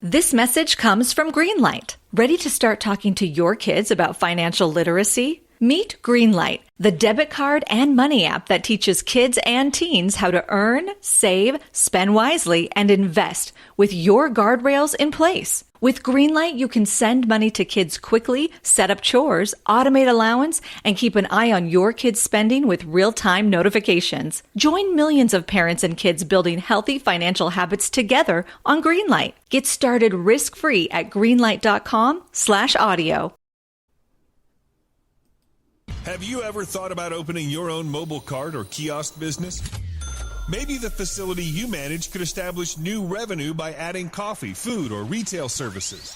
This message comes from Greenlight. Ready to start talking to your kids about financial literacy? Meet Greenlight, the debit card and money app that teaches kids and teens how to earn, save, spend wisely, and invest with your guardrails in place. With Greenlight, you can send money to kids quickly, set up chores, automate allowance, and keep an eye on your kids' spending with real-time notifications. Join millions of parents and kids building healthy financial habits together on Greenlight. Get started risk-free at greenlight.com/audio. Have you ever thought about opening your own mobile cart or kiosk business? Maybe the facility you manage could establish new revenue by adding coffee, food, or retail services.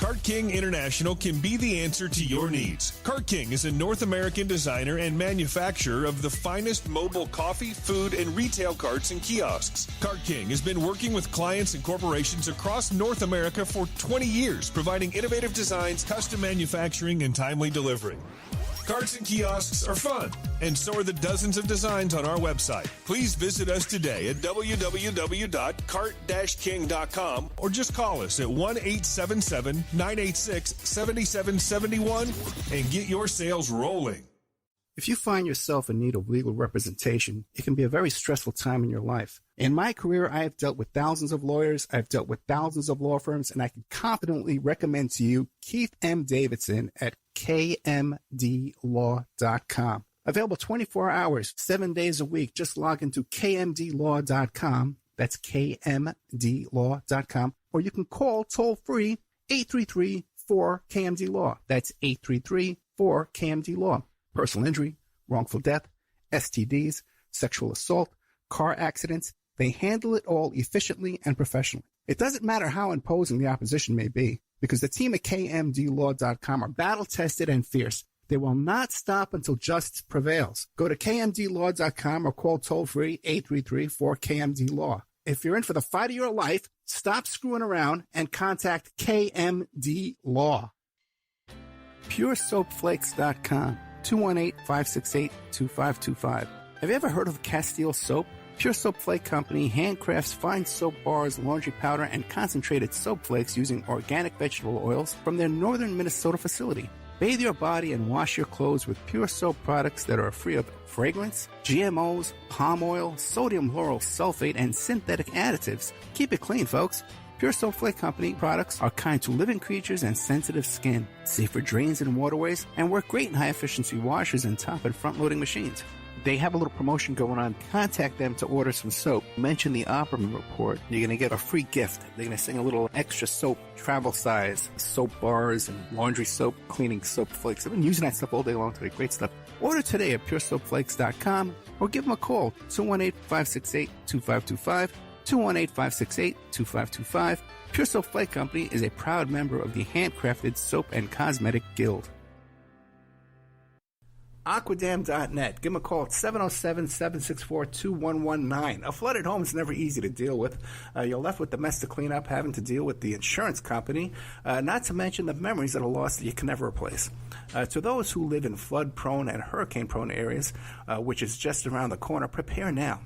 Cart King International can be the answer to your needs. Cart King is a North American designer and manufacturer of the finest mobile coffee, food, and retail carts and kiosks. Cart King has been working with clients and corporations across North America for 20 years, providing innovative designs, custom manufacturing, and timely delivery. Carts and kiosks are fun, and so are the dozens of designs on our website. Please visit us today at www.cart-king.com or just call us at 1-877-986-7771 and get your sales rolling. If you find yourself in need of legal representation, it can be a very stressful time in your life. In my career, I have dealt with thousands of lawyers, I've dealt with thousands of law firms, and I can confidently recommend to you Keith M. Davidson at kmdlaw.com. Available 24 hours, 7 days a week. Just log into kmdlaw.com. That's kmdlaw.com. Or you can call toll-free 833-4KMD-LAW. That's 833-4KMD-LAW. Personal injury, wrongful death, STDs, sexual assault, car accidents. They handle it all efficiently and professionally. It doesn't matter how imposing the opposition may be, because the team at kmdlaw.com are battle-tested and fierce. They will not stop until justice prevails. Go to kmdlaw.com or call toll-free 833-4KMD-LAW. If you're in for the fight of your life, stop screwing around and contact KMD Law. PureSoapFlakes.com, 218-568-2525. Have you ever heard of Castile Soap? Pure Soap Flake Company handcrafts fine soap bars, laundry powder, and concentrated soap flakes using organic vegetable oils from their northern Minnesota facility. Bathe your body and wash your clothes with pure soap products that are free of fragrance, GMOs, palm oil, sodium lauryl sulfate, and synthetic additives. Keep it clean, folks. Pure Soap Flake Company products are kind to living creatures and sensitive skin, safe for drains and waterways, and work great in high-efficiency washers and top and front-loading machines. They have a little promotion going on. Contact them to order some soap. Mention the Opperman Report. You're going to get a free gift. They're going to sing a little extra soap, travel size, soap bars and laundry soap, cleaning soap flakes. I've been using that stuff all day long today. Great stuff. Order today at puresoapflakes.com or give them a call, 218-568-2525, 218-568-2525. Pure Soap Flake Company is a proud member of the Handcrafted Soap and Cosmetic Guild. Aquadam.net. Give them a call at 707-764-2119. A flooded home is never easy to deal with. You're left with the mess to clean up, having to deal with the insurance company, not to mention the memories that are lost that you can never replace. To those who live in flood-prone and hurricane-prone areas, which is just around the corner, prepare now.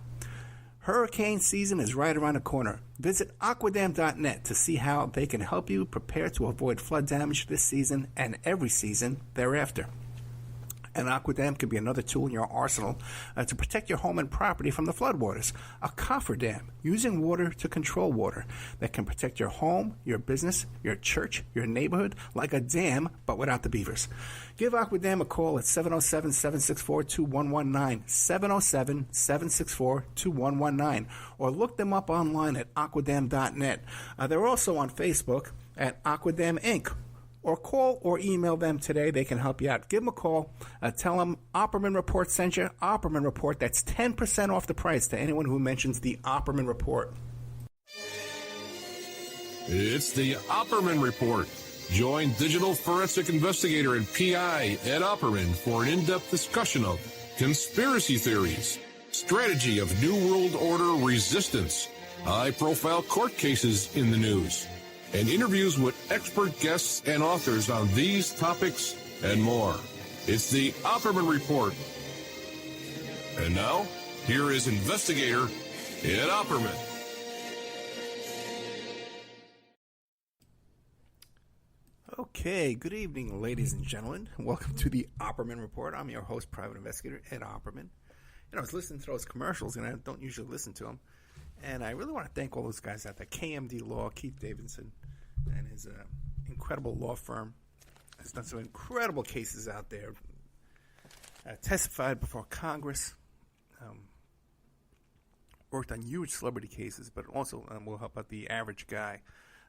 Hurricane season is right around the corner. Visit aquadam.net to see how they can help you prepare to avoid flood damage this season and every season thereafter. An aquadam can be another tool in your arsenal to protect your home and property from the floodwaters. A cofferdam, using water to control water, that can protect your home, your business, your church, your neighborhood, like a dam, but without the beavers. Give Aquadam a call at 707-764-2119, 707-764-2119, or look them up online at aquadam.net. They're also on Facebook at Aquadam Inc., or call or email them today. They can help you out. Give them a call. Tell them Opperman Report sent you. Opperman Report, that's 10% off the price to anyone who mentions the Opperman Report. It's the Opperman Report. Join digital forensic investigator and PI Ed Opperman for an in-depth discussion of conspiracy theories, strategy of New World Order resistance, high-profile court cases in the news, and interviews with expert guests and authors on these topics and more. It's the Opperman Report. And now, here is investigator Ed Opperman. Okay, good evening, ladies and gentlemen. Welcome to the Opperman Report. I'm your host, private investigator Ed Opperman. I was listening to those commercials, and I don't usually listen to them. And I really want to thank all those guys out there. KMD Law, Keith Davidson, and his incredible law firm has done some incredible cases out there. Testified before Congress. Worked on huge celebrity cases, but also will help out the average guy.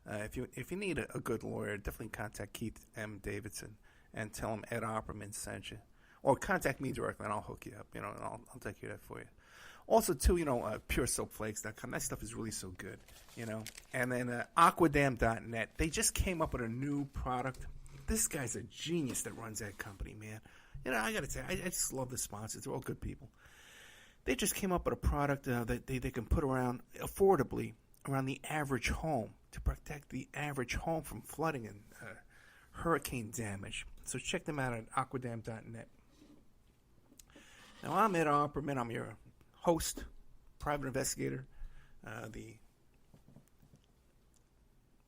If you need a good lawyer, definitely contact Keith M. Davidson and tell him Ed Opperman sent you. Or contact me directly and I'll hook you up, and I'll take care of that for you. Also, too, puresoapflakes.com. That stuff is really so good, And then aquadam.net. They just came up with a new product. This guy's a genius that runs that company, man. I got to tell you, I just love the sponsors. They're all good people. They just came up with a product that they can put around affordably around the average home to protect the average home from flooding and hurricane damage. So check them out at aquadam.net. Now, I'm Ed Opperman. I'm your host, private investigator, the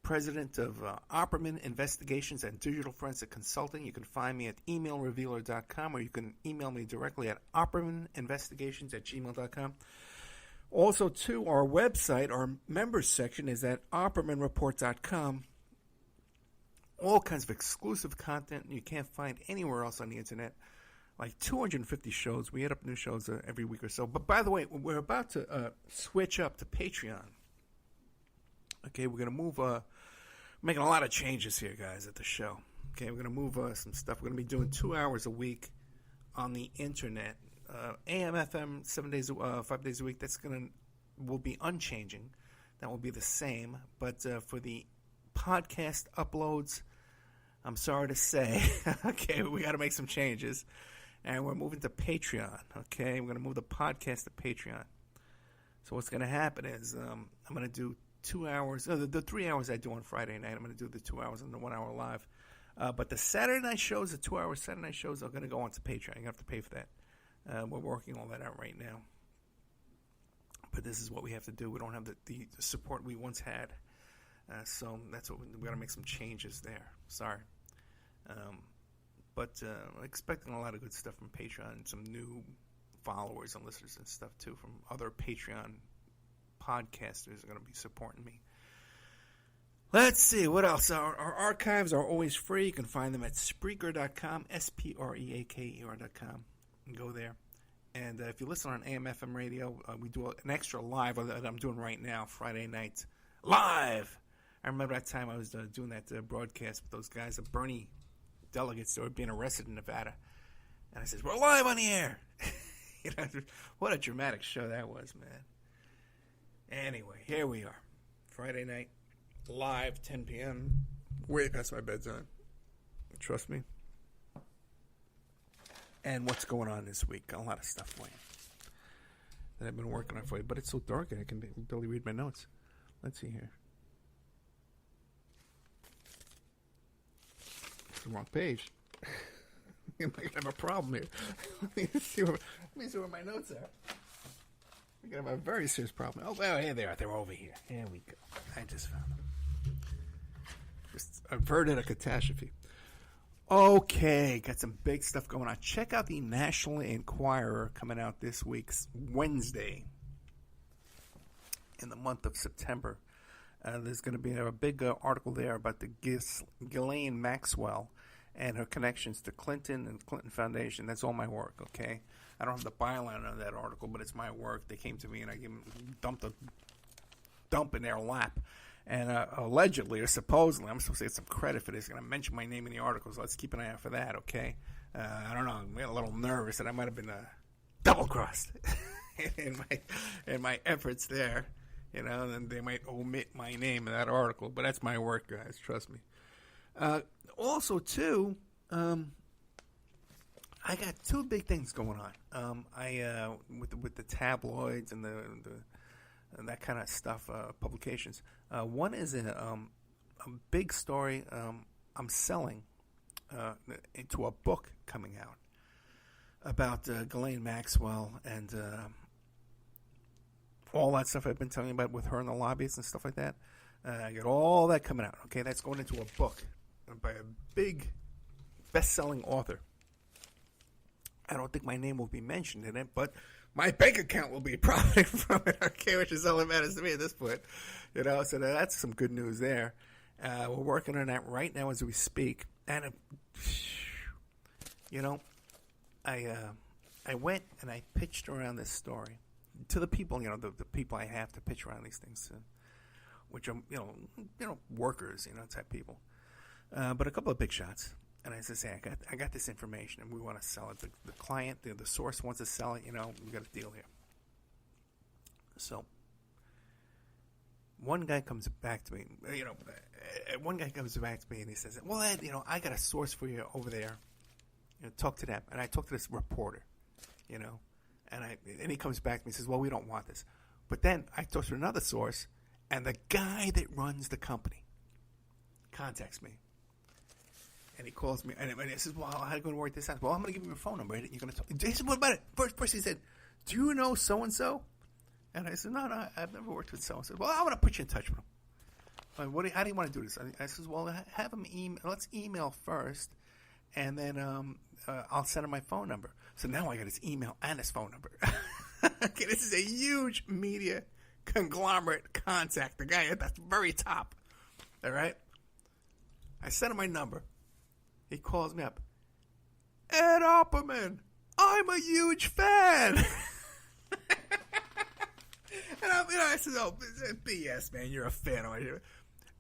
president of Opperman Investigations and Digital Forensic Consulting. You can find me at emailrevealer.com, or you can email me directly at oppermaninvestigations@gmail.com. Also, too, our website, our members section is at oppermanreport.com. All kinds of exclusive content you can't find anywhere else on the internet. Like 250 shows. We add up new shows every week or so. But by the way, we're about to switch up to Patreon. Okay, we're going to move, making a lot of changes here, guys, at the show. Okay, we're going to move some stuff. We're going to be doing 2 hours a week on the internet. AM, FM, 5 days a week. Will be unchanging. That will be the same. But for the podcast uploads, I'm sorry to say, okay, we got to make some changes. And we're moving to Patreon, okay? We're going to move the podcast to Patreon. So what's going to happen is I'm going to do 2 hours. The 3 hours I do on Friday night, I'm going to do the 2 hours and the 1 hour live. But the Saturday night shows, the 2 hour Saturday night shows, are going to go onto Patreon. You're going to have to pay for that. We're working all that out right now. But this is what we have to do. We don't have the support we once had. So that's what we got to make some changes there. Sorry. But expecting a lot of good stuff from Patreon and some new followers and listeners and stuff too from other Patreon podcasters are going to be supporting me. Let's see, what else? Our archives are always free. You can find them at Spreaker.com, Spreaker.com. Go there. And if you listen on AM/FM radio, we do an extra live that I'm doing right now, Friday night. Live! I remember that time I was doing that broadcast with those guys, the Bernie delegates that were being arrested in Nevada. And I said, we're live on the air! What a dramatic show that was, man. Anyway, here we are. Friday night, live, 10 p.m. Way past my bedtime. Trust me. And what's going on this week? A lot of stuff for you that I've been working on for you. But it's so dark I can barely read my notes. Let's see here. It's the wrong page. I might have a problem here. Let me see where my notes are. We're going to have a very serious problem. Oh, well, here they are. They're over here. Here we go. I just found them. Just averted a catastrophe. Okay, got some big stuff going on. Check out the National Enquirer coming out this week, Wednesday, in the month of September. There's going to be a big article there about the Ghislaine Maxwell and her connections to Clinton and Clinton Foundation. That's all my work, okay? I don't have the byline of that article, but it's my work. They came to me and I dumped a dump in their lap. And allegedly or supposedly, I'm supposed to get some credit for this. I'm going to mention my name in the article, so let's keep an eye out for that, okay? I don't know. I'm a little nervous that I might have been double-crossed in my efforts there. And they might omit my name in that article. But that's my work, guys. Trust me. Also, too, I got two big things going on. With the tabloids and the and that kind of stuff, publications. One is a big story I'm selling into a book coming out about Ghislaine Maxwell and all that stuff I've been telling you about with her and the lobbyists and stuff like that. I got all that coming out. Okay, that's going into a book. by a big best-selling author. I don't think my name will be mentioned in it, but my bank account will be profiting from it, okay, which is all that matters to me at this point. So that's some good news there. We're working on that right now as we speak. And, I went and I pitched around this story to the people, the people I have to pitch around these things to, which are, workers, type people. But a couple of big shots. And I said, hey, I got this information, and we want to sell it. The client, the source wants to sell it. We got a deal here. So one guy comes back to me. And he says, well, Ed, I got a source for you over there. Talk to them. And I talk to this reporter, and he comes back to me and says, well, we don't want this. But then I talk to another source, and the guy that runs the company contacts me. And he calls me, and he says, well, how are you going to work this out? Well, I'm going to give you your phone number. You're going to talk. He said, what about it? First he said, do you know so-and-so? And I said, no, I've never worked with so-and-so. Well, I want to put you in touch with him. How do you want to do this? I says, well, have him email. Let's email first, and then I'll send him my phone number. So now I got his email and his phone number. Okay, this is a huge media conglomerate contact. The guy at the very top. All right? I sent him my number. He calls me up. Ed Opperman, I'm a huge fan. And I said, oh, BS, man, you're a fan.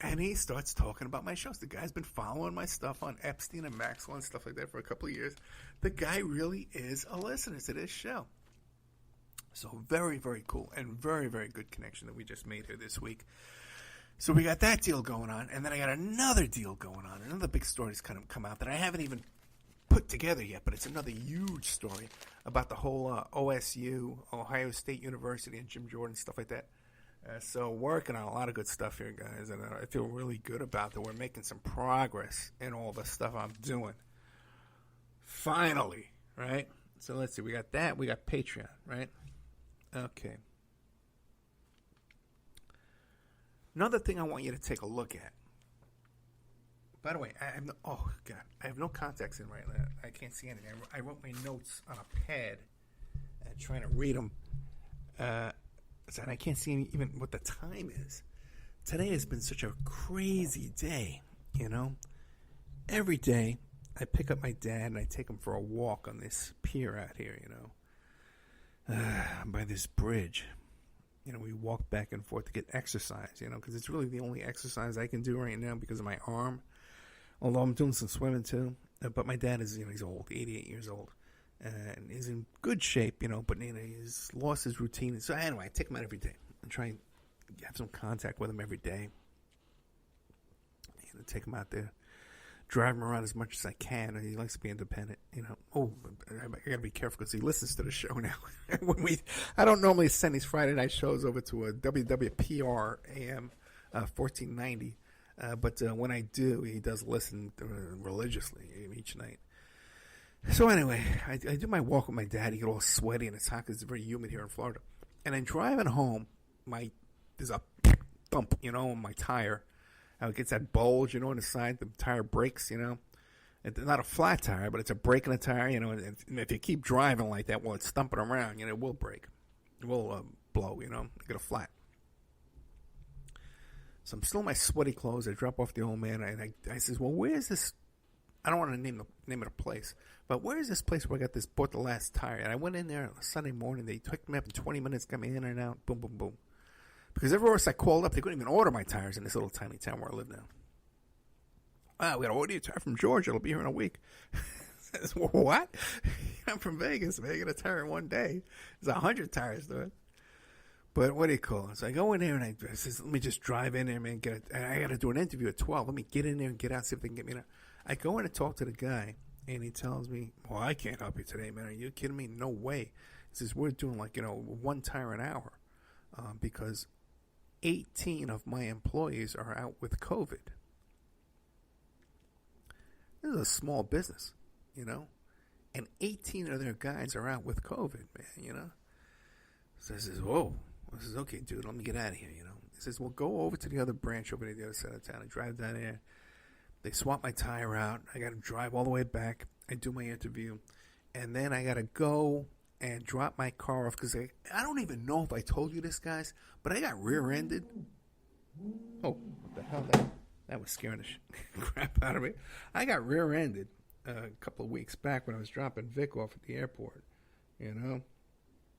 And he starts talking about my shows. The guy's been following my stuff on Epstein and Maxwell and stuff like that for a couple of years. The guy really is a listener to this show. So very, very cool and very, very good connection that we just made here this week. So we got that deal going on, and then I got another deal going on. Another big story that's kind of come out that I haven't even put together yet, but it's another huge story about the whole OSU, Ohio State University, and Jim Jordan, stuff like that. So working on a lot of good stuff here, guys, and I feel really good about that. We're making some progress in all the stuff I'm doing. Finally, right? So let's see. We got that. We got Patreon, right? Okay. Another thing I want you to take a look at. By the way, I have no contacts in right now. I can't see anything. I wrote my notes on a pad, trying to read them. And I can't see even what the time is. Today has been such a crazy day, Every day, I pick up my dad and I take him for a walk on this pier out here, by this bridge. We walk back and forth to get exercise, because it's really the only exercise I can do right now because of my arm. Although I'm doing some swimming too. But my dad is, he's old, 88 years old. And he's in good shape, but he's lost his routine. So anyway, I take him out every day and try and have some contact with him every day. Take him out there, drive him around as much as I can. And he likes to be independent, Oh, I got to be careful because he listens to the show now. I don't normally send these Friday night shows over to a WWPR AM 1490. But when I do, he does listen religiously each night. So anyway, I do my walk with my dad. He get all sweaty and it's hot because it's very humid here in Florida. And then driving home, there's a thump, on my tire. How it gets that bulge, on the side. The tire breaks, It's not a flat tire, but it's a break in the tire, And if you keep driving like that while it's thumping around, it will break. It will blow, get a flat. So I'm still in my sweaty clothes. I drop off the old man. And I says, well, where's this? I don't want to name it a place, but where is this place where I bought the last tire? And I went in there Sunday morning. They took me up in 20 minutes, got me in and out, boom, boom, boom. Because everywhere else I called up, they couldn't even order my tires in this little tiny town where I live now. We got to order your tire from Georgia. It'll be here in a week. I says, well, what? I'm from Vegas. I get a tire in one day. There's 100 tires to it. But what do you call it? So I go in there and I says, let me just drive in there, man. I got to do an interview at 12. Let me get in there and get out, see if they can get me in. I go in and talk to the guy, and he tells me, well, I can't help you today, man. Are you kidding me? No way. He says, we're doing one tire an hour because 18 of my employees are out with COVID. This is a small business, and 18 of their guys are out with COVID, man, So I says, whoa. I says, okay, dude, let me get out of here, He says, well, go over to the other branch over there, the other side of town, and drive down there. They swap my tire out. I got to drive all the way back. I do my interview. And then I got to go and drop my car off because I don't even know if I told you this, guys, but I got rear-ended. Oh, what the hell? That was scaring the crap out of me. I got rear-ended a couple of weeks back when I was dropping Vic off at the airport,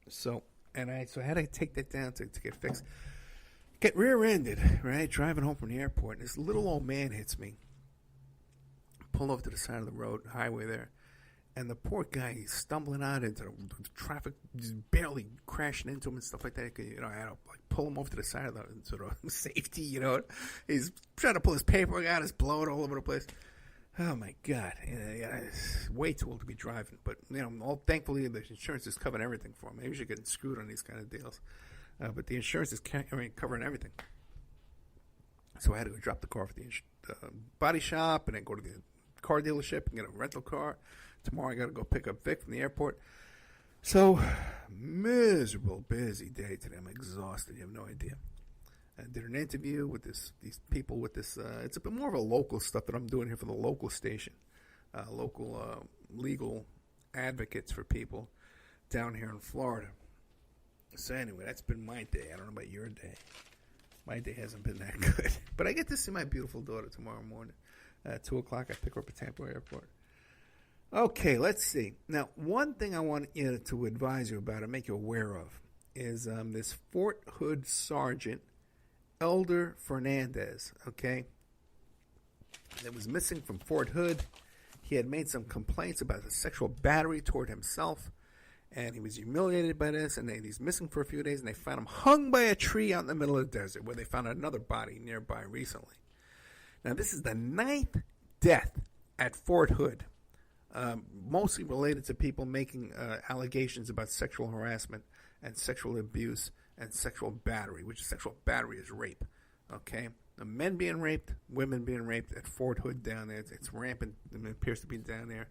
So I had to take that down to get fixed. Get rear-ended, right? Driving home from the airport, and this little old man hits me. Pull over to the side of the road, highway there, and the poor guy, he's stumbling out into the traffic, just barely crashing into him and stuff like that. I had to pull him over to the side of the safety. He's trying to pull his paperwork out, it's blowing all over the place. Oh my God! It's way too old to be driving, but thankfully the insurance is covering everything for me. I usually get screwed on these kind of deals, but the insurance is covering everything. So I had to go drop the car off at the body shop, and then go to the car dealership and get a rental car. Tomorrow I got to go pick up Vic from the airport. So, miserable, busy day today. I'm exhausted. You have no idea. I did an interview with these people with this. It's a bit more of a local stuff that I'm doing here for the local station. Local legal advocates for people down here in Florida. So anyway, that's been my day. I don't know about your day. My day hasn't been that good. But I get to see my beautiful daughter tomorrow morning. 2 o'clock, I pick her up at Tampa Airport. Okay, let's see. Now, one thing I want to advise you about and make you aware of is this Fort Hood Sergeant, Elder Fernandez, okay? That was missing from Fort Hood. He had made some complaints about a sexual battery toward himself, and he was humiliated by this, and he's missing for a few days, and they found him hung by a tree out in the middle of the desert, where they found another body nearby recently. Now, this is the 9th death at Fort Hood, mostly related to people making allegations about sexual harassment and sexual abuse and sexual battery, which sexual battery is rape, okay? The men being raped, women being raped at Fort Hood down there. It's rampant. It appears to be down there.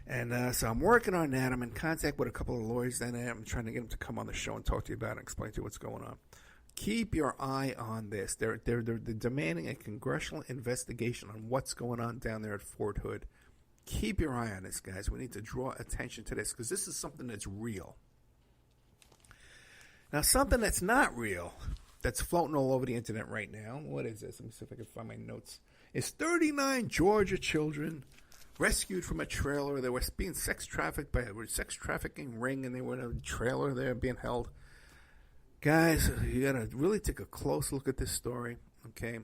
And so I'm working on that. I'm in contact with a couple of lawyers down there. I'm trying to get them to come on the show and talk to you about it and explain to you what's going on. Keep your eye on this. They're demanding a congressional investigation on what's going on down there at Fort Hood. Keep your eye on this, guys. We need to draw attention to this because this is something that's real. Now, something that's not real, that's floating all over the internet right now. What is this? Let me see if I can find my notes. Is 39 Georgia children rescued from a trailer. They were being sex trafficked by a sex trafficking ring, and they were in a trailer there being held. Guys, you got to really take a close look at this story, okay?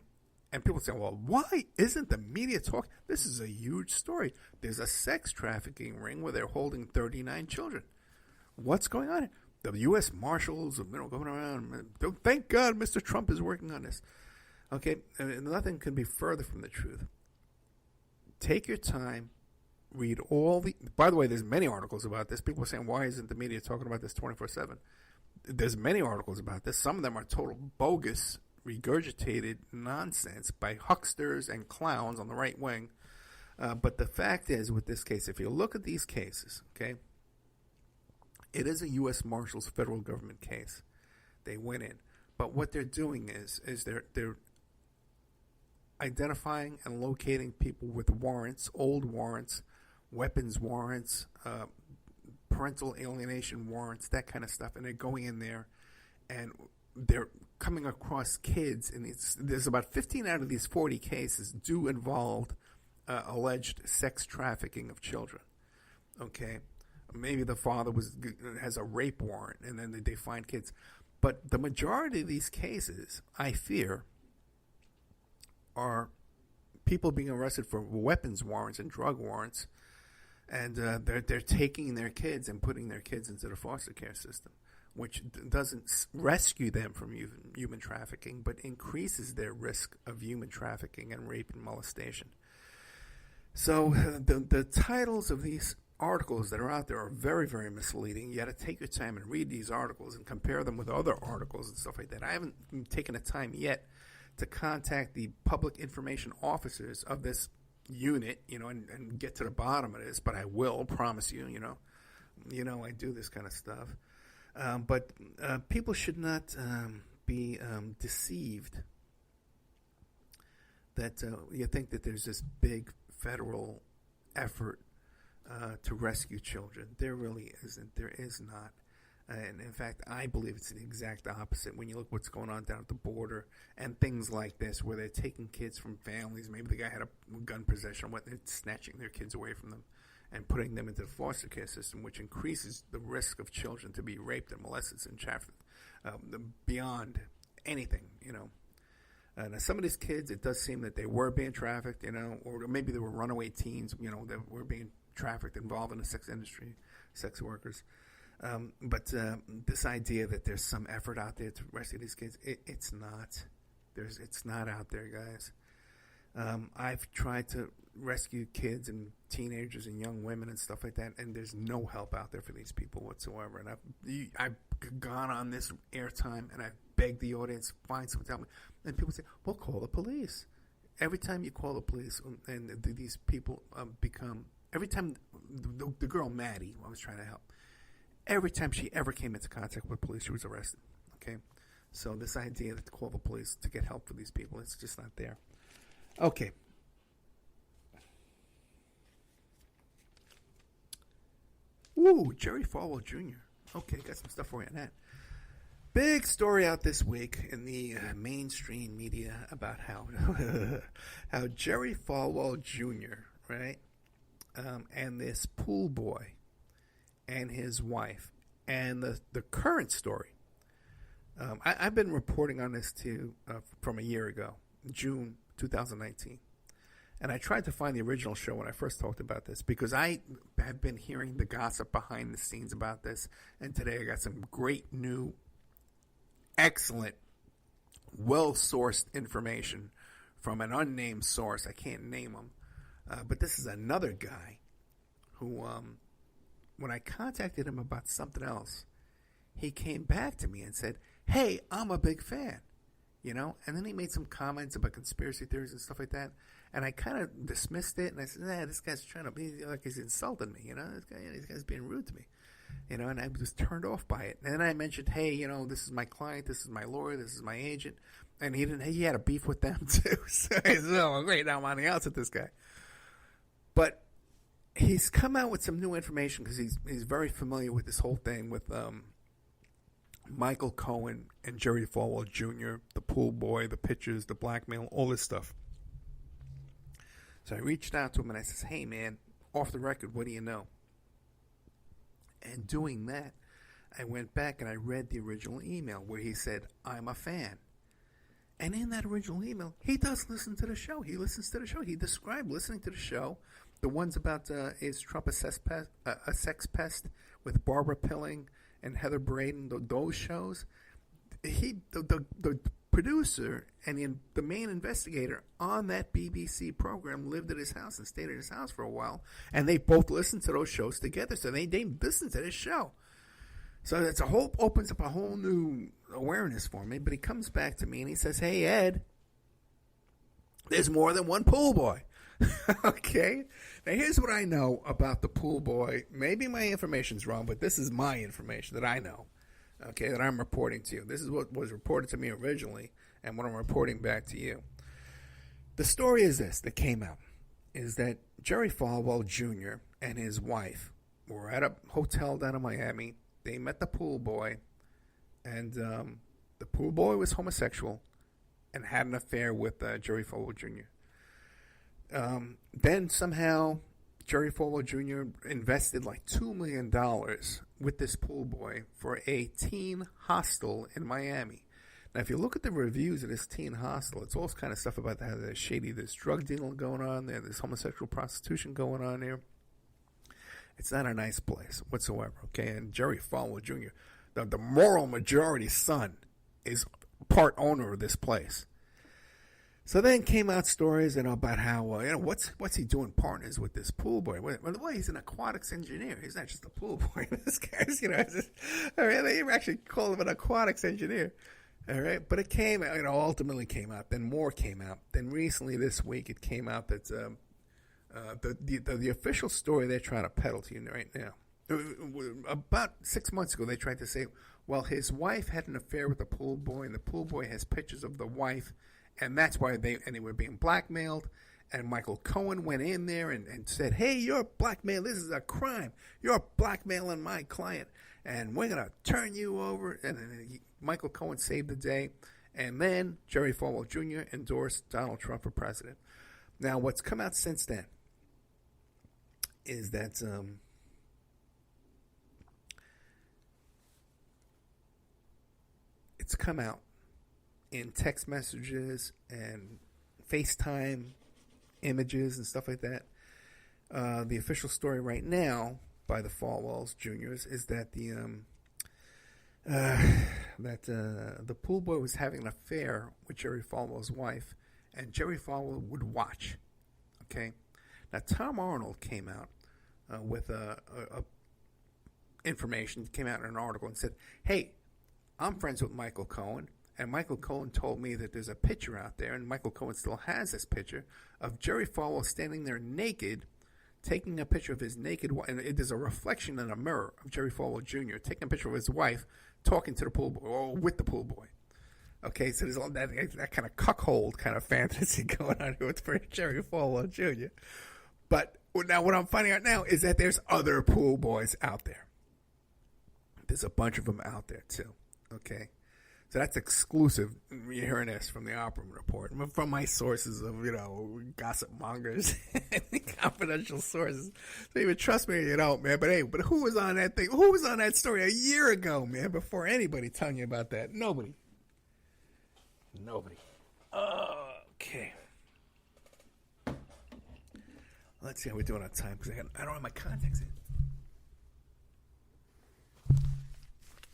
And people say, well, why isn't the media talking? This is a huge story. There's a sex trafficking ring where they're holding 39 children. What's going on? The U.S. Marshals, going around. Thank God Mr. Trump is working on this. Okay, and nothing can be further from the truth. Take your time, read all the... By the way, there's many articles about this. People are saying, why isn't the media talking about this 24/7? There's many articles about this. Some of them are total bogus, regurgitated nonsense by hucksters and clowns on the right wing. But the fact is, with this case, if you look at these cases, okay, it is a U.S. Marshals federal government case. They went in. But what they're doing is they're identifying and locating people with warrants, old warrants, weapons warrants, parental alienation warrants, that kind of stuff. And they're going in there and they're coming across kids. And there's about 15 out of these 40 cases do involve alleged sex trafficking of children. Okay? Maybe the father has a rape warrant, and then they find kids. But the majority of these cases, I fear, are people being arrested for weapons warrants and drug warrants, and they're taking their kids and putting their kids into the foster care system, which doesn't rescue them from human trafficking, but increases their risk of human trafficking and rape and molestation. So the titles of these articles that are out there are very, very misleading. You got to take your time and read these articles and compare them with other articles and stuff like that. I haven't taken the time yet to contact the public information officers of this unit, and get to the bottom of this, but I will, promise you, I do this kind of stuff. But people should not be deceived. that you think that there's this big federal effort to rescue children. There really isn't. There is not. And in fact, I believe it's the exact opposite when you look what's going on down at the border and things like this, where they're taking kids from families. Maybe the guy had a gun possession, what they're snatching their kids away from them and putting them into the foster care system, which increases the risk of children to be raped and molested and trafficked beyond anything, Now, some of these kids, it does seem that they were being trafficked, or maybe they were runaway teens, that were being trafficked, involved in the sex industry, sex workers. But this idea that there's some effort out there to rescue these kids, it's not. It's not out there, guys. I've tried to rescue kids and teenagers and young women and stuff like that, and there's no help out there for these people whatsoever. And I've gone on this airtime and I've begged the audience, find someone to help me. And people say, well, call the police. Every time you call the police, and these people become, every time the girl Maddie, I was trying to help, every time she ever came into contact with police, she was arrested. Okay? So this idea to call the police to get help for these people, it's just not there. Okay. Ooh, Jerry Falwell Jr. Okay, got some stuff for you on that. Big story out this week in the mainstream media about how how Jerry Falwell Jr., right, and this pool boy and his wife, and the current story. I've been reporting on this too from a year ago, June 2019. And I tried to find the original show when I first talked about this, because I have been hearing the gossip behind the scenes about this. And today I got some great new, excellent, well-sourced information from an unnamed source. I can't name him. But this is another guy who, when I contacted him about something else, he came back to me and said, hey, I'm a big fan. And then he made some comments about conspiracy theories and stuff like that. And I kind of dismissed it. And I said, this guy's trying to be like he's insulting me. This guy's being rude to me. And I was turned off by it. And then I mentioned, hey, this is my client. This is my lawyer. This is my agent. And he had a beef with them too. So I said, oh, great. Now I'm on the outs with this guy. But he's come out with some new information because he's very familiar with this whole thing with Michael Cohen and Jerry Falwell Jr., the pool boy, the pictures, the blackmail, all this stuff. So I reached out to him and I said, hey, man, off the record, what do you know? And doing that, I went back and I read the original email where he said, I'm a fan. And in that original email, he does listen to the show. He listens to the show. He described listening to the show. The ones about is Trump a sex pest with Barbara Pilling and Heather Braden, those shows. The producer and the main investigator on that BBC program lived at his house and stayed at his house for a while, and they both listened to those shows together. So they listened to this show. So it's opens up a whole new awareness for me. But he comes back to me and he says, "Hey Ed, there's more than one pool boy." Okay? Now here's what I know about the pool boy. Maybe my information's wrong, but this is my information that I know. Okay, that I'm reporting to you. This is what was reported to me originally and what I'm reporting back to you. The story is this that came out is that Jerry Falwell Jr. and his wife were at a hotel down in Miami. They met the pool boy, and the pool boy was homosexual and had an affair with Jerry Falwell Jr. Then somehow Jerry Falwell Jr. invested like $2 million with this pool boy for a teen hostel in Miami. Now, if you look at the reviews of this teen hostel, it's all kind of stuff about how there's shady, there's drug dealing going on there, there's homosexual prostitution going on there. It's not a nice place whatsoever, okay? And Jerry Falwell Jr., the moral majority son, is part owner of this place. So then came out stories about how, what's he doing partners with this pool boy? By the way, he's an aquatics engineer. He's not just a pool boy. This guy's, they actually call him an aquatics engineer. All right. But it came out, ultimately came out. Then more came out. Then recently this week it came out that the official story they're trying to peddle to you right now. About 6 months ago, they tried to say, well, his wife had an affair with the pool boy, and the pool boy has pictures of the wife And that's why they were being blackmailed. And Michael Cohen went in there and said, hey, you're blackmail. This is a crime. You're blackmailing my client. And we're going to turn you over. And Michael Cohen saved the day. And then Jerry Falwell Jr. endorsed Donald Trump for president. Now, what's come out since then is that it's come out in text messages and FaceTime images and stuff like that. The official story right now by the Falwells Juniors is that the pool boy was having an affair with Jerry Falwell's wife, and Jerry Falwell would watch. Okay, now Tom Arnold came out with information. Came out in an article and said, "Hey, I'm friends with Michael Cohen." And Michael Cohen told me that there's a picture out there, and Michael Cohen still has this picture, of Jerry Falwell standing there naked, taking a picture of his naked wife. And there's a reflection in a mirror of Jerry Falwell Jr. taking a picture of his wife, talking to the pool boy, or with the pool boy. Okay, so there's all that kind of cuckold kind of fantasy going on here with Jerry Falwell Jr. But now what I'm finding out now is that there's other pool boys out there. There's a bunch of them out there too. Okay. So that's exclusive. You're hearing this from the Opperman Report, from my sources of, gossip mongers and confidential sources. So even trust me, you don't, man. But hey, who was on that thing? Who was on that story a year ago, man? Before anybody telling you about that, nobody. Okay. Let's see how we're doing on time because I don't have my contacts in.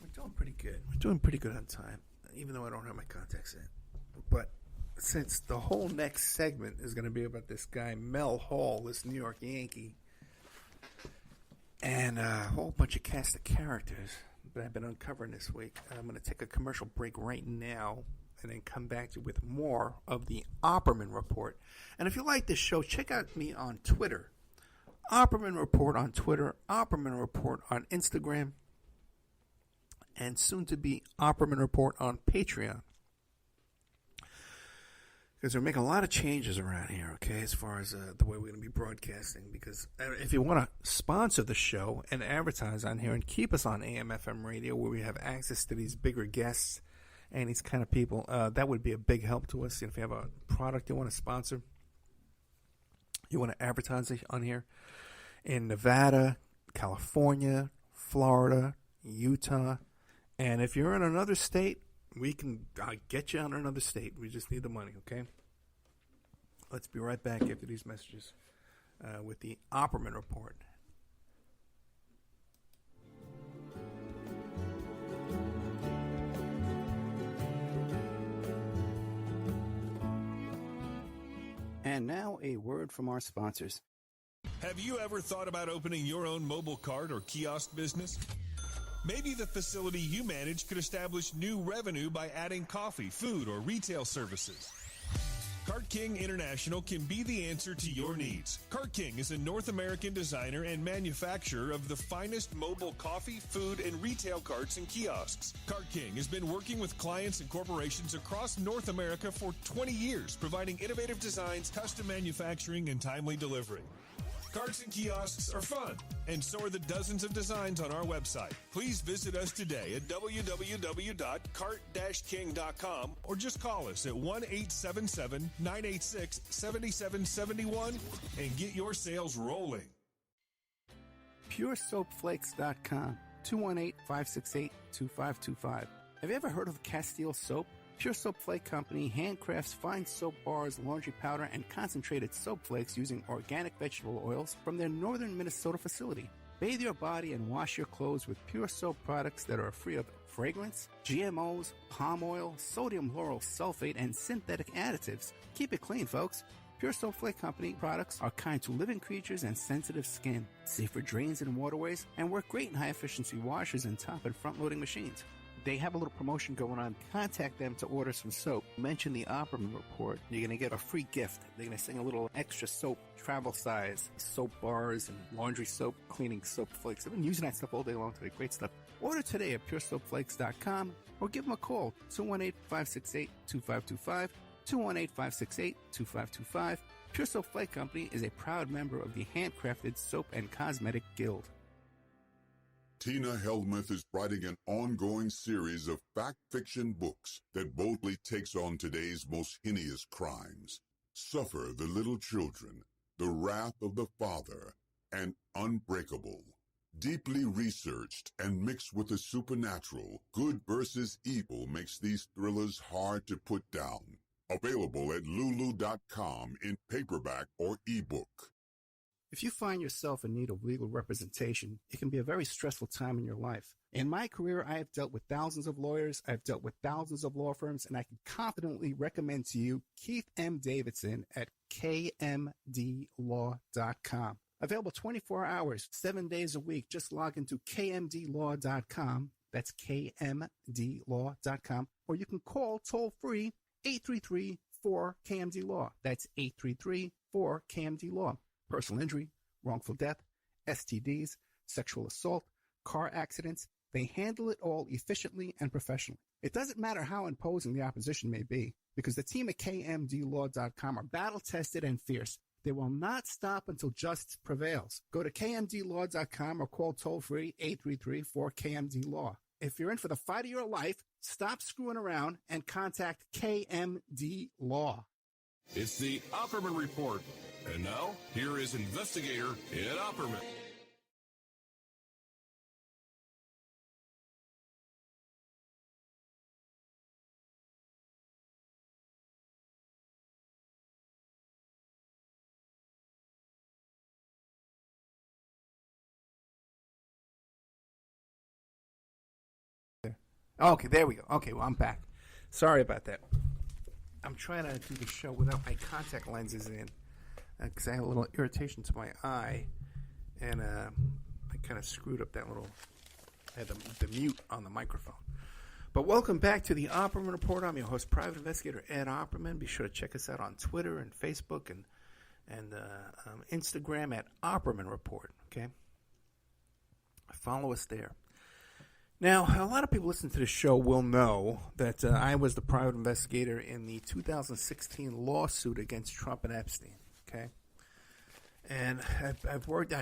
We're doing pretty good. We're doing pretty good on time, even though I don't have my contacts in. But since the whole next segment is going to be about this guy, Mell Hall, this New York Yankee, and a whole bunch of cast of characters that I've been uncovering this week, I'm going to take a commercial break right now and then come back to you with more of the Opperman Report. And if you like this show, check out me on Twitter. Opperman Report on Twitter, Opperman Report on Instagram, and soon to be Opperman Report on Patreon. Because we're making a lot of changes around here, okay, as far as the way we're going to be broadcasting. Because if you want to sponsor the show and advertise on here and keep us on AM/FM radio where we have access to these bigger guests and these kind of people, that would be a big help to us. If you have a product you want to sponsor, you want to advertise on here in Nevada, California, Florida, Utah. And if you're in another state, we can get you on another state. We just need the money, okay? Let's be right back after these messages with the Opperman Report. And now a word from our sponsors. Have you ever thought about opening your own mobile cart or kiosk business? Maybe the facility you manage could establish new revenue by adding coffee, food, or retail services. Cart King International can be the answer to your needs. Cart King is a North American designer and manufacturer of the finest mobile coffee, food, and retail carts and kiosks. Cart King has been working with clients and corporations across North America for 20 years, providing innovative designs, custom manufacturing, and timely delivery. Carts and kiosks are fun, and so are the dozens of designs on our website. Please visit us today at www.cart-king.com or just call us at 1-877-986-7771 and get your sales rolling. PureSoapFlakes.com, 218-568-2525. Have you ever heard of Castile Soap? Pure Soap Flake Company handcrafts fine soap bars, laundry powder, and concentrated soap flakes using organic vegetable oils from their northern Minnesota facility. Bathe your body and wash your clothes with pure soap products that are free of fragrance, GMOs, palm oil, sodium lauryl sulfate, and synthetic additives. Keep it clean, folks. Pure Soap Flake Company products are kind to living creatures and sensitive skin, safe for drains and waterways, and work great in high-efficiency washers and top and front-loading machines. They have a little promotion going on. Contact them to order some soap. Mention the Opperman Report. You're going to get a free gift. They're going to send a little extra soap, travel size, soap bars and laundry soap, cleaning soap flakes. I've been using that stuff all day long today. Great stuff. Order today at puresoapflakes.com or give them a call, 218-568-2525. 218-568-2525. Pure Soap Flake Company is a proud member of the Handcrafted Soap and Cosmetic Guild. Tina Helmuth is writing an ongoing series of fact-fiction books that boldly takes on today's most heinous crimes. Suffer the Little Children, The Wrath of the Father, and Unbreakable. Deeply researched and mixed with the supernatural, good versus evil makes these thrillers hard to put down. Available at lulu.com in paperback or ebook. If you find yourself in need of legal representation, it can be a very stressful time in your life. In my career, I have dealt with thousands of lawyers, I've dealt with thousands of law firms, and I can confidently recommend to you Keith M. Davidson at kmdlaw.com. Available 24 hours, 7 days a week. Just log into kmdlaw.com. That's kmdlaw.com. Or you can call toll-free 833-4KMD-LAW. That's 833-4KMD-LAW. Personal injury, wrongful death, STDs, sexual assault, car accidents. They handle it all efficiently and professionally. It doesn't matter how imposing the opposition may be, because the team at kmdlaw.com are battle-tested and fierce. They will not stop until justice prevails. Go to kmdlaw.com or call toll-free 833-4KMD-LAW. If you're in for the fight of your life, stop screwing around and contact KMD Law. It's the Opperman Report. And now, here is investigator Ed Opperman. Okay, there we go. Okay, well, I'm back. Sorry about that. I'm trying to do the show without my contact lenses in because I had a little irritation to my eye, and I kind of screwed up that little. I had the mute on the microphone. But welcome back to the Opperman Report. I'm your host, Private Investigator Ed Opperman. Be sure to check us out on Twitter and Facebook and Instagram at Opperman Report. Okay, follow us there. Now, a lot of people listening to the show will know that I was the private investigator in the 2016 lawsuit against Trump and Epstein, okay? And I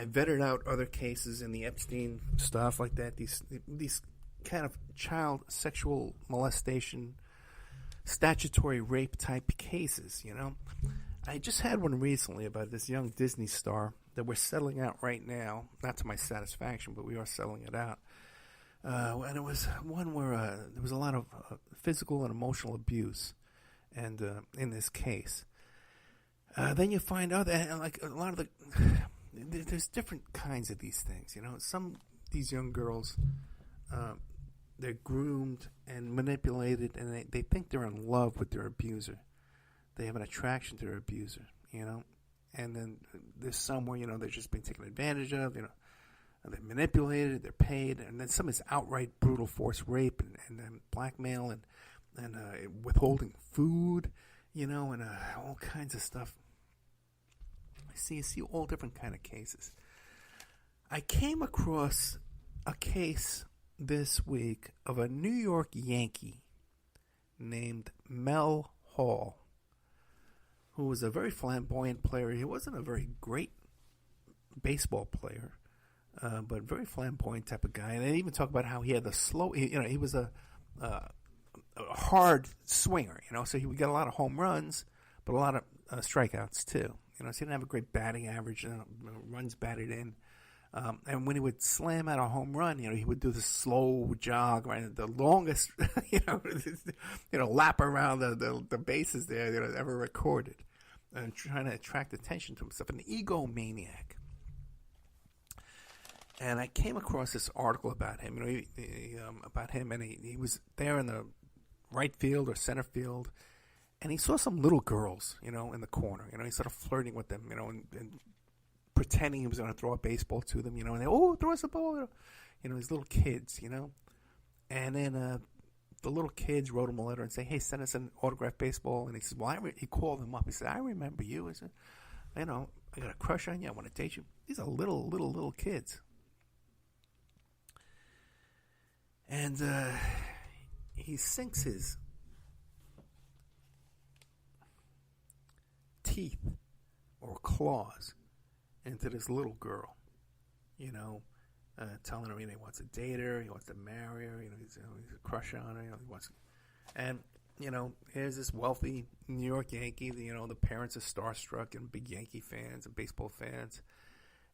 vetted out other cases in the Epstein stuff like that, these kind of child sexual molestation, statutory rape type cases, you know? I just had one recently about this young Disney star that we're settling out right now, not to my satisfaction, but we are settling it out. And it was one where there was a lot of physical and emotional abuse, and in this case, then you find out that like a lot of there's different kinds of these things. You know, these young girls, they're groomed and manipulated, and they think they're in love with their abuser. They have an attraction to their abuser. You know, and then there's some where they're just being taken advantage of. You know. They're manipulated, they're paid, and then some is outright brutal force rape and blackmail and withholding food, and all kinds of stuff. You see all different kind of cases. I came across a case this week of a New York Yankee named Mell Hall, who was a very flamboyant player. He wasn't a very great baseball player. But very flamboyant type of guy, and they even talk about how he had the slow. He was a hard swinger. So he would get a lot of home runs, but a lot of strikeouts too. So he didn't have a great batting average. Runs batted in, and when he would slam out a home run, he would do the slow jog, right, the longest, lap around the bases there, ever recorded, and trying to attract attention to himself. An egomaniac. And I came across this article about him, and he was there in the right field or center field, and he saw some little girls, in the corner. He started flirting with them, and pretending he was going to throw a baseball to them, and they, throw us a ball, these little kids, And then the little kids wrote him a letter and say, hey, send us an autographed baseball. And he said, well, he called them up. He said, I remember you. I said, I got a crush on you. I want to date you. These are little kids. And he sinks his teeth or claws into this little girl, telling her, he wants to date her, he wants to marry her, he's a crush on her, he wants, and here's this wealthy New York Yankee. The parents are starstruck and big Yankee fans and baseball fans,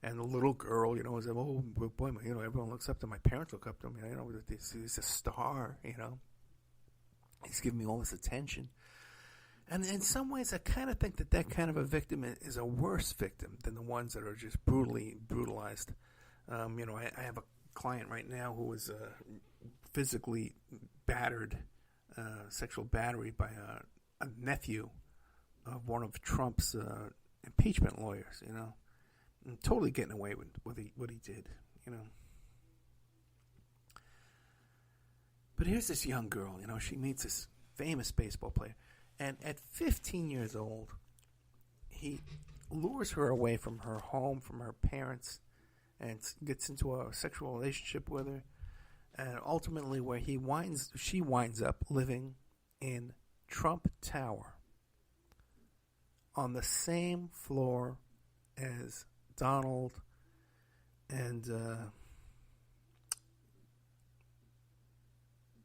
and the little girl, is oh boy, everyone looks up to him. My parents look up to him. He's a star. He's giving me all this attention. And in some ways, I kind of think that kind of a victim is a worse victim than the ones that are just brutally brutalized. I have a client right now who was physically battered, sexual battery by a nephew of one of Trump's impeachment lawyers, and totally getting away with what he did, But here's this young girl, she meets this famous baseball player. And at 15 years old, he lures her away from her home, from her parents, and gets into a sexual relationship with her. And ultimately, where she winds up living in Trump Tower, on the same floor as Donald and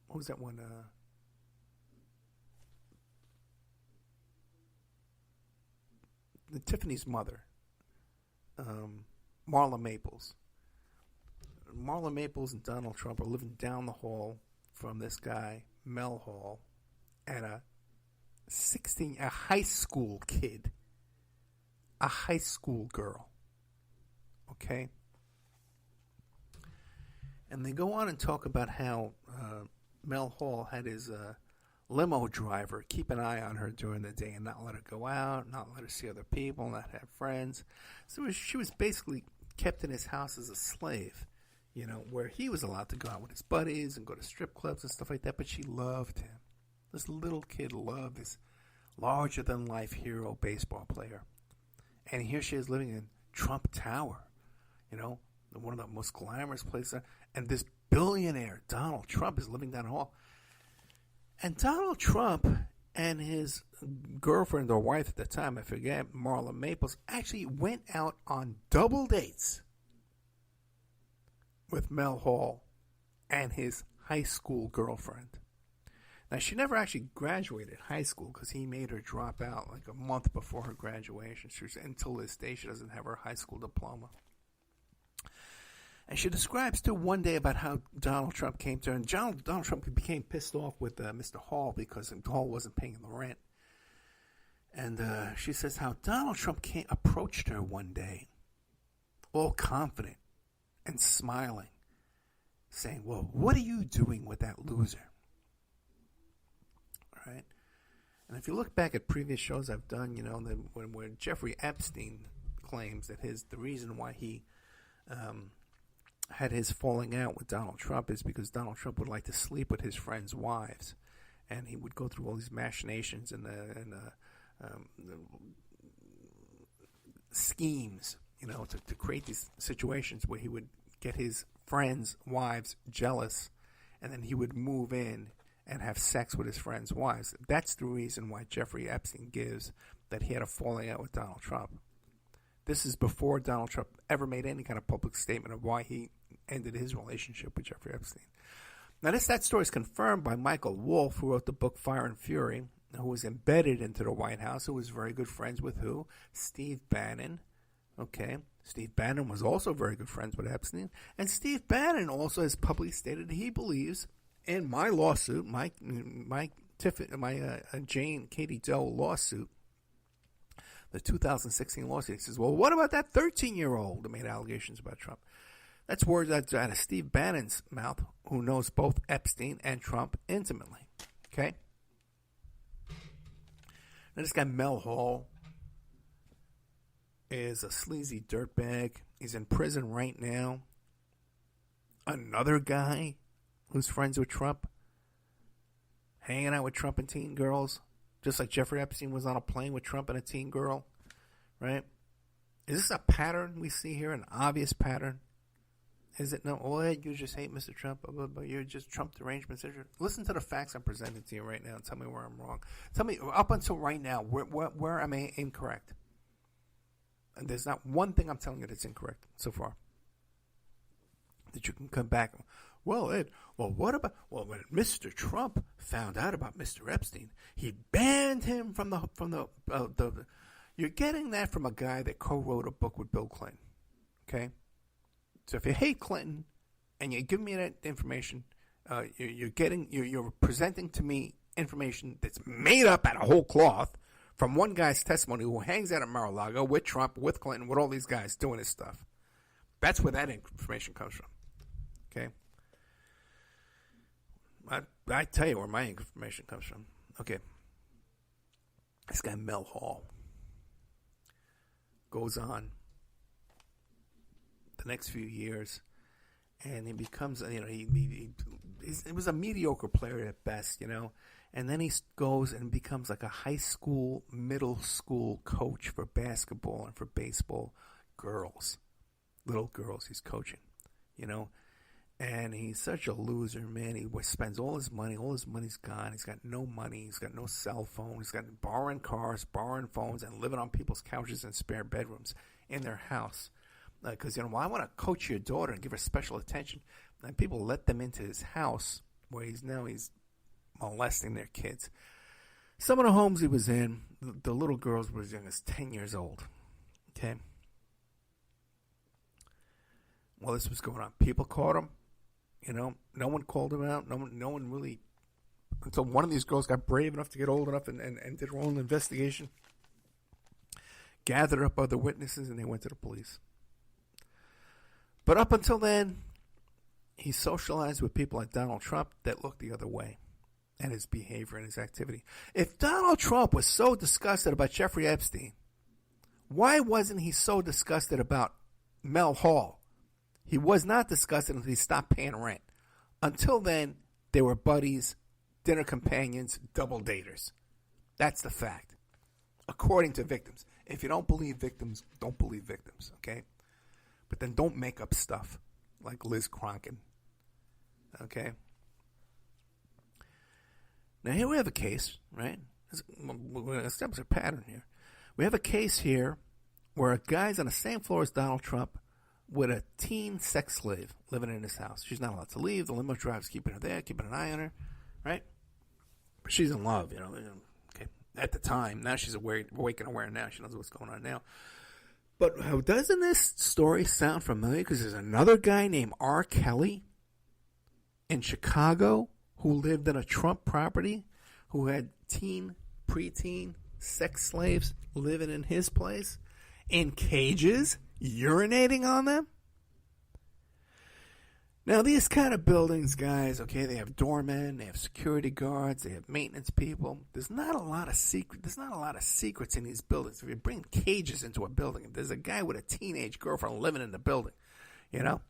what was that one? Tiffany's mother, Marla Maples. Marla Maples and Donald Trump are living down the hall from this guy, Mell Hall, and a high school kid, a high school girl. Okay? And they go on and talk about how Mell Hall had his limo driver keep an eye on her during the day and not let her go out, not let her see other people, not have friends. So she was basically kept in his house as a slave, where he was allowed to go out with his buddies and go to strip clubs and stuff like that, but she loved him. This little kid loved this larger-than-life hero baseball player. And here she is living in Trump Tower, one of the most glamorous places. And this billionaire, Donald Trump, is living down the hall. And Donald Trump and his girlfriend or wife at the time, I forget, Marla Maples, actually went out on double dates with Mell Hall and his high school girlfriend. Now, she never actually graduated high school because he made her drop out like a month before her graduation. Until this day, she doesn't have her high school diploma. And she describes, too, one day about how Donald Trump came to her. And Donald Trump became pissed off with Mr. Hall because Hall wasn't paying the rent. And she says how Donald Trump approached her one day, all confident and smiling, saying, well, what are you doing with that loser? All right? And if you look back at previous shows I've done, where Jeffrey Epstein claims that the reason why he had his falling out with Donald Trump is because Donald Trump would like to sleep with his friends' wives, and he would go through all these machinations and schemes, to create these situations where he would get his friends' wives jealous, and then he would move in and have sex with his friends' wives. That's the reason why Jeffrey Epstein gives that he had a falling out with Donald Trump. This is before Donald Trump ever made any kind of public statement of why he ended his relationship with Jeffrey Epstein. Now, that story is confirmed by Michael Wolff, who wrote the book Fire and Fury, who was embedded into the White House, who was very good friends with who? Steve Bannon. Okay. Steve Bannon was also very good friends with Epstein. And Steve Bannon also has publicly stated he believes in my lawsuit, my Jane Katie Doe lawsuit, the 2016 lawsuit. He says, well, what about that 13-year-old that made allegations about Trump? That's words out of Steve Bannon's mouth, who knows both Epstein and Trump intimately. Okay? Now, this guy, Mell Hall, is a sleazy dirtbag. He's in prison right now. Another guy who's friends with Trump, hanging out with Trump and teen girls, just like Jeffrey Epstein was on a plane with Trump and a teen girl, right? Is this a pattern we see here, an obvious pattern? Is it no? Oh, you just hate Mr. Trump, but you're just Trump derangements. Listen to the facts I'm presenting to you right now and tell me where I'm wrong. Tell me up until right now where am I incorrect? And there's not one thing I'm telling you that's incorrect so far. That you can come back. Well, Ed. Well, what about? Well, when Mr. Trump found out about Mr. Epstein, he banned him from the. You're getting that from a guy that co-wrote a book with Bill Clinton. Okay. So if you hate Clinton and you give me that information, you're presenting to me information that's made up out of whole cloth from one guy's testimony who hangs out at Mar-a-Lago with Trump, with Clinton, with all these guys doing this stuff. That's where that information comes from. Okay? I tell you where my information comes from. Okay. This guy Mell Hall goes on the next few years, and he becomes, he was a mediocre player at best, and then he goes and becomes like a high school, middle school coach for basketball and for baseball girls, little girls he's coaching, and he's such a loser, man. He spends all his money's gone. He's got no money. He's got no cell phone. He's got borrowing cars, borrowing phones, and living on people's couches and spare bedrooms in their house. Because, I want to coach your daughter and give her special attention. And people let them into his house where he's molesting their kids. Some of the homes he was in, the little girls were as young as 10 years old. Okay? Well, this was going on. People caught him. No one called him out. No one really, until one of these girls got brave enough to get old enough and did her own investigation. Gathered up other witnesses, and they went to the police. But up until then, he socialized with people like Donald Trump that looked the other way and his behavior and his activity. If Donald Trump was so disgusted about Jeffrey Epstein, why wasn't he so disgusted about Mell Hall? He was not disgusted until he stopped paying rent. Until then, they were buddies, dinner companions, double daters. That's the fact, according to victims. If you don't believe victims, don't believe victims, okay? But then don't make up stuff like Liz Cronkin. Okay? Now here we have a case, right? We're going to establish a pattern here. We have a case here where a guy's on the same floor as Donald Trump with a teen sex slave living in his house. She's not allowed to leave. The limo driver's keeping her there, keeping an eye on her, right? But she's in love, okay? At the time. Now she's awake and aware now. She knows what's going on now. But doesn't this story sound familiar? Because there's another guy named R. Kelly in Chicago who lived in a Trump property, who had preteen sex slaves living in his place, in cages, urinating on them. Now, these kind of buildings, guys, okay, they have doormen, they have security guards, they have maintenance people. There's not a lot of secrets in these buildings. If you bring cages into a building, if there's a guy with a teenage girlfriend living in the building, you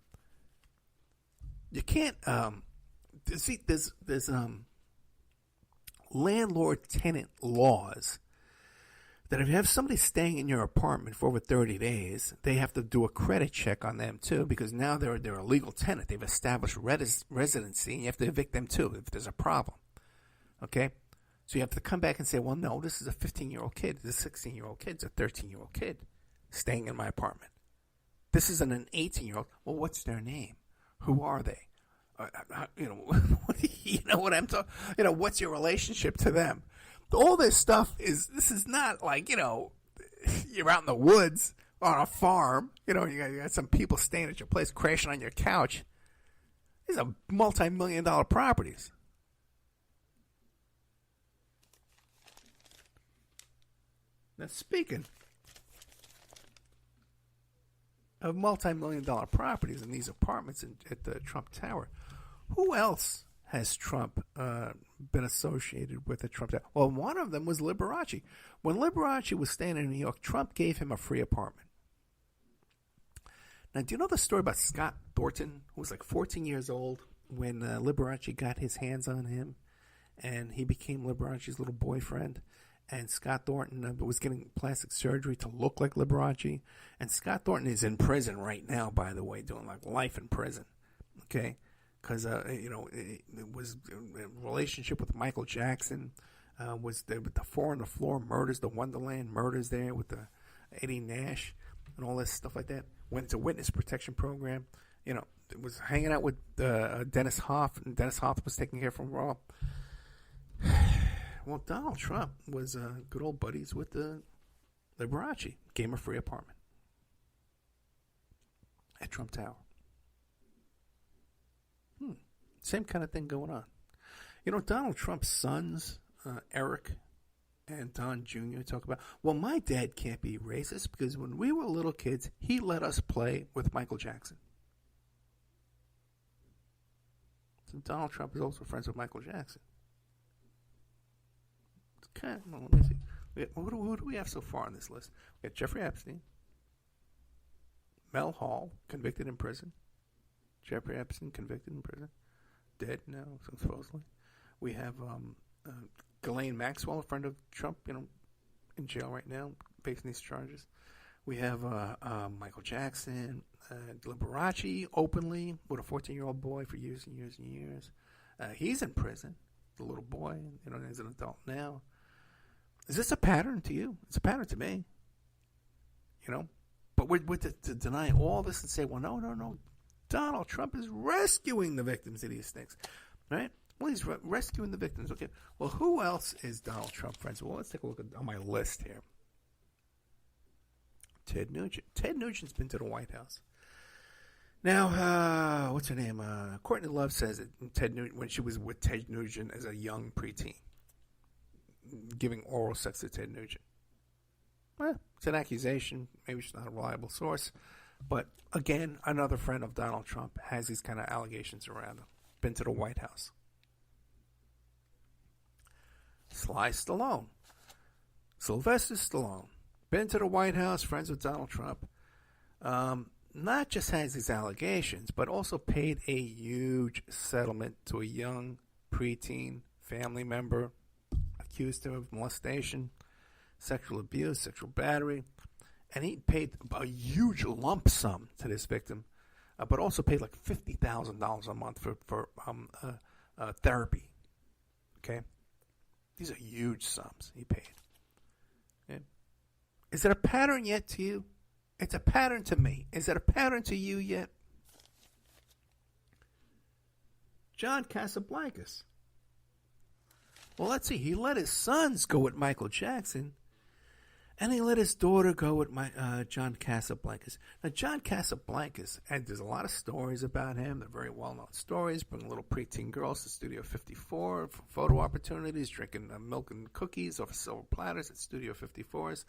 can't. There's landlord-tenant laws that if you have somebody staying in your apartment for over 30 days, they have to do a credit check on them too, because now they're a legal tenant. They've established residency, and you have to evict them too if there's a problem. Okay? So you have to come back and say, well, no, this is a 15-year-old kid. This is a 16-year-old kid. It's a 13-year-old kid staying in my apartment. This isn't an 18-year-old. Well, what's their name? Who are they? You know what I'm talking? What's your relationship to them? All this stuff this is not like, you're out in the woods on a farm. You got some people staying at your place, crashing on your couch. These are multi-million-dollar properties. Now, speaking of multi-million-dollar properties in these apartments at the Trump Tower, who else has Trump been associated with the Trump Tower? Well, one of them was Liberace. When Liberace was staying in New York, Trump gave him a free apartment. Now, do you know the story about Scott Thornton, who was like 14 years old when Liberace got his hands on him, and he became Liberace's little boyfriend? and Scott Thornton was getting plastic surgery to look like Liberace. And Scott Thornton is in prison right now, by the way, doing like life in prison. Okay? Because, it was a relationship with Michael Jackson, was there with the Four on the Floor murders, the Wonderland murders there with the Eddie Nash and all this stuff like that. Went into witness protection program. Was hanging out with Dennis Hoff, and Dennis Hoff was taking care from Raw. Well, Donald Trump was good old buddies with Liberace. Gave him a free apartment at Trump Tower. Same kind of thing going on. Donald Trump's sons, Eric and Don Jr., talk about, well, my dad can't be racist because when we were little kids, he let us play with Michael Jackson. So Donald Trump is also friends with Michael Jackson. Okay, well, let me see. Who do we have so far on this list? We got Jeffrey Epstein, Mel Hall, convicted in prison. Jeffrey Epstein, convicted in prison. Dead now, supposedly. We have Ghislaine Maxwell, a friend of Trump, in jail right now, facing these charges. We have Michael Jackson, Liberace, openly, with a 14-year-old boy for years and years and years. He's in prison, the little boy, he's an adult now. Is this a pattern to you? It's a pattern to me. But we're to deny all this and say, well, no. Donald Trump is rescuing the victims of these things, right? Well, he's rescuing the victims. Okay. Well, who else is Donald Trump friends? Well, let's take a look on my list here. Ted Nugent. Ted Nugent's been to the White House. Now, what's her name? Courtney Love says that Ted Nugent, when she was with Ted Nugent as a young preteen, giving oral sex to Ted Nugent. Well, it's an accusation. Maybe she's not a reliable source. But, again, another friend of Donald Trump has these kind of allegations around him. Been to the White House. Sly Stallone. Sylvester Stallone. Been to the White House, friends with Donald Trump. Not just has these allegations, but also paid a huge settlement to a young preteen family member accused of molestation, sexual abuse, sexual battery. And he paid a huge lump sum to this victim, but also paid like $50,000 a month for therapy. Okay? These are huge sums he paid. Okay? Is it a pattern yet to you? It's a pattern to me. Is it a pattern to you yet? John Casablancas. Well, let's see. He let his sons go with Michael Jackson, and he let his daughter go with John Casablancas. Now, John Casablancas, and there's a lot of stories about him. They're very well-known stories. Bring little preteen girls to Studio 54 for photo opportunities, drinking milk and cookies off of silver platters at Studio 54s.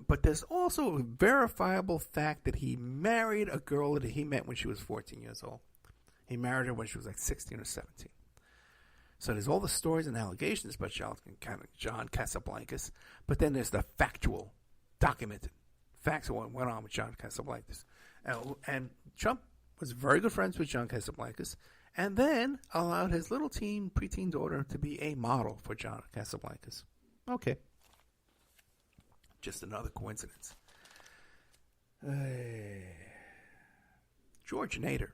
But there's also a verifiable fact that he married a girl that he met when she was 14 years old. He married her when she was like 16 or 17. So there's all the stories and allegations about John Casablancas, but then there's the factual, documented facts of what went on with John Casablancas. And Trump was very good friends with John Casablancas, and then allowed his little preteen daughter to be a model for John Casablancas. Okay. Just another coincidence. George Nader.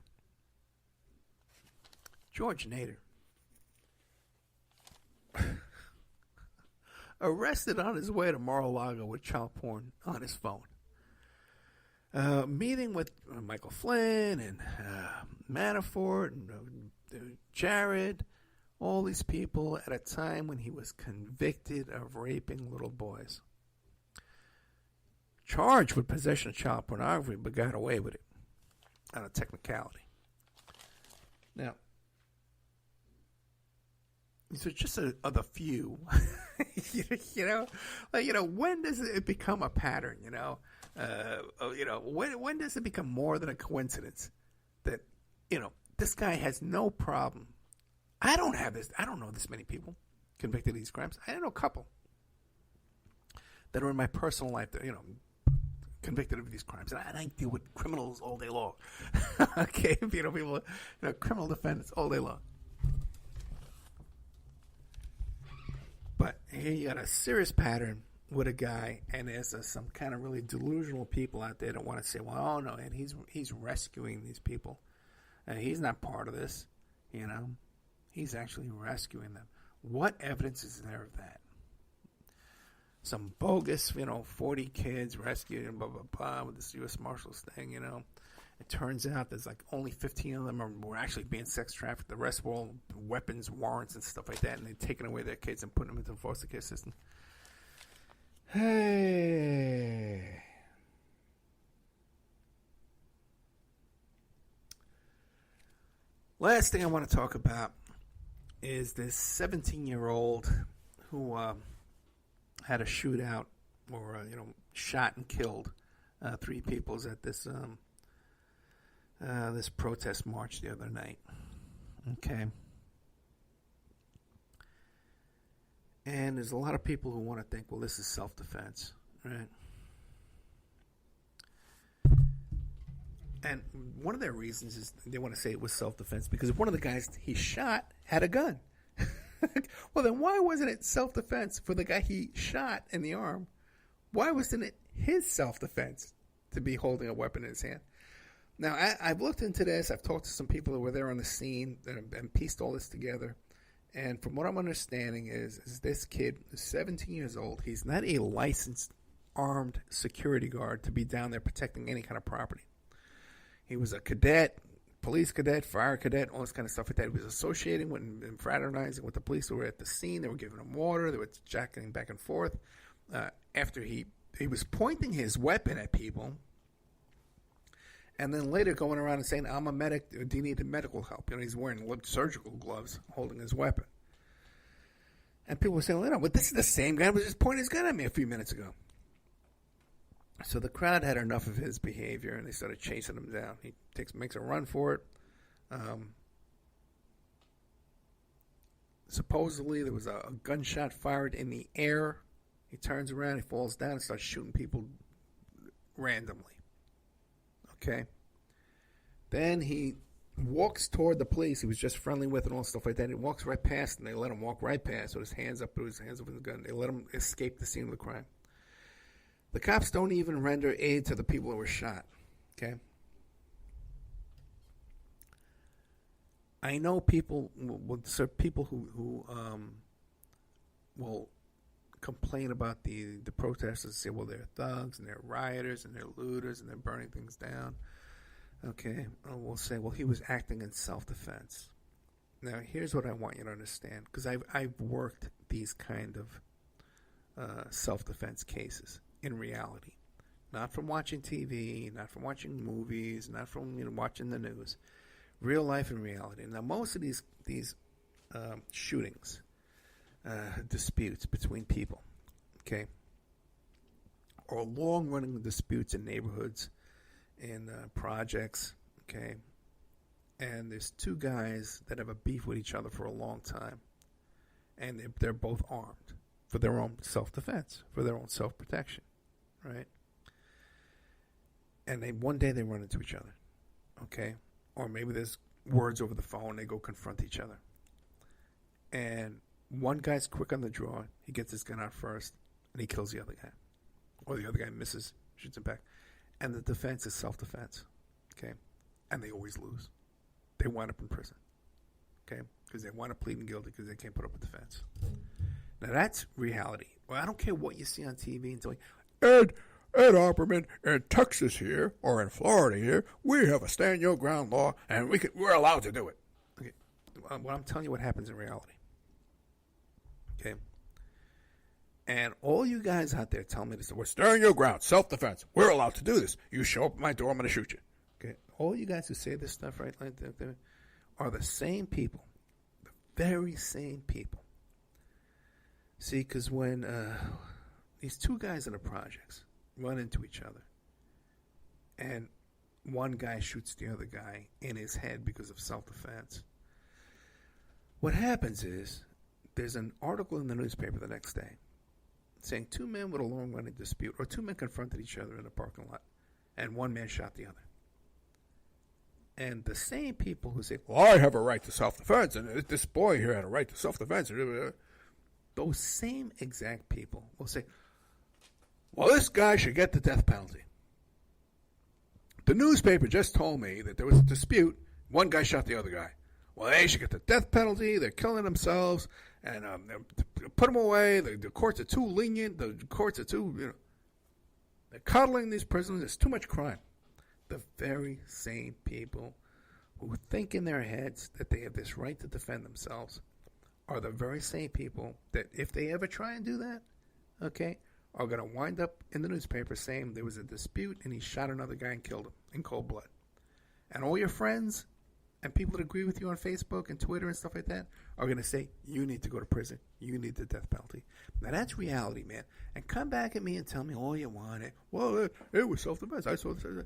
Arrested on his way to Mar-a-Lago with child porn on his phone. Meeting with Michael Flynn and Manafort and Jared, all these people at a time when he was convicted of raping little boys. Charged with possession of child pornography, but got away with it on a technicality. Now, these are just the few, when does it become a pattern? When does it become more than a coincidence that this guy has no problem? I don't know this many people convicted of these crimes. I know a couple that are in my personal life that convicted of these crimes, and I deal with criminals all day long. Okay, people, criminal defendants all day long. But here you got a serious pattern with a guy, and there's some kind of really delusional people out there that want to say, well, oh no, and he's rescuing these people. And he's not part of this, you know. He's actually rescuing them. What evidence is there of that? Some bogus, 40 kids rescued and blah, blah, blah with this U.S. Marshals thing, It turns out there's like only 15 of them were actually being sex trafficked. The rest were all weapons, warrants, and stuff like that, and they're taking away their kids and putting them into the foster care system. Hey. Last thing I want to talk about is this 17-year-old who had a shootout or, shot and killed 3 people at this this protest march the other night. Okay. And there's a lot of people who want to think, well, this is self-defense, right? And one of their reasons is they want to say it was self-defense because one of the guys he shot had a gun. Well, then why wasn't it self-defense for the guy he shot in the arm? Why wasn't it his self-defense to be holding a weapon in his hand? Now, I've looked into this. I've talked to some people who were there on the scene and pieced all this together. And from what I'm understanding is this kid is 17 years old. He's not a licensed armed security guard to be down there protecting any kind of property. He was a cadet, police cadet, fire cadet, all this kind of stuff like that. He was associating with and fraternizing with the police who were at the scene. They were giving him water. They were jacking him back and forth. After he was pointing his weapon at people, and then later going around and saying, I'm a medic, do you need medical help? He's wearing surgical gloves, holding his weapon. And people were saying, but this is the same guy who was just pointing his gun at me a few minutes ago. So the crowd had enough of his behavior, and they started chasing him down. He makes a run for it. Supposedly, there was a gunshot fired in the air. He turns around, he falls down, and starts shooting people randomly. Okay? Then he walks toward the police he was just friendly with and all stuff like that. He walks right past, and they let him walk right past with his hands up with the gun. They let him escape the scene of the crime. The cops don't even render aid to the people who were shot. Okay? I know people who will complain about the protesters and say, well, they're thugs and they're rioters and they're looters and they're burning things down. Okay, we'll say, well, he was acting in self-defense. Now, here's what I want you to understand, because I've worked these kind of self-defense cases in reality, not from watching TV, not from watching movies, not from watching the news, real life and reality. Now, most of these shootings, disputes between people, okay, or long-running disputes in neighborhoods, in projects, okay, and there's 2 guys that have a beef with each other for a long time, and they're both armed for their own self-defense, for their own self-protection, right? And one day they run into each other, okay, or maybe there's words over the phone, they go confront each other, and one guy's quick on the draw, he gets his gun out first, and he kills the other guy, or the other guy misses, shoots him back. And the defense is self-defense, okay? And they always lose. They wind up in prison, okay? Because they wind up pleading guilty because they can't put up a defense. Now, that's reality. Well, I don't care what you see on TV and telling Ed Opperman in Texas here, or in Florida here, we have a stand your ground law, and we're allowed to do it. Okay? Well, I'm telling you what happens in reality, okay? And all you guys out there tell me this, we're standing your ground, self-defense. We're allowed to do this. You show up at my door, I'm going to shoot you. Okay, all you guys who say this stuff right like that are the same people, the very same people. See, because when these 2 guys in the projects run into each other, and one guy shoots the other guy in his head because of self-defense, what happens is there's an article in the newspaper the next day saying 2 men with a long-running dispute, or 2 men confronted each other in a parking lot, and one man shot the other. And the same people who say, well, I have a right to self-defense, and this boy here had a right to self-defense, those same exact people will say, well, this guy should get the death penalty. The newspaper just told me that there was a dispute. One guy shot the other guy. Well, they should get the death penalty. They're killing themselves. And put them away. The courts are too lenient. The courts are too, they're coddling these prisoners. There's too much crime. The very same people who think in their heads that they have this right to defend themselves are the very same people that if they ever try and do that, okay, are going to wind up in the newspaper saying there was a dispute and he shot another guy and killed him in cold blood. And all your friends and people that agree with you on Facebook and Twitter and stuff like that are going to say, you need to go to prison. You need the death penalty. Now, that's reality, man. And come back at me and tell me all you want. Well, it was self-defense. I saw this. Well,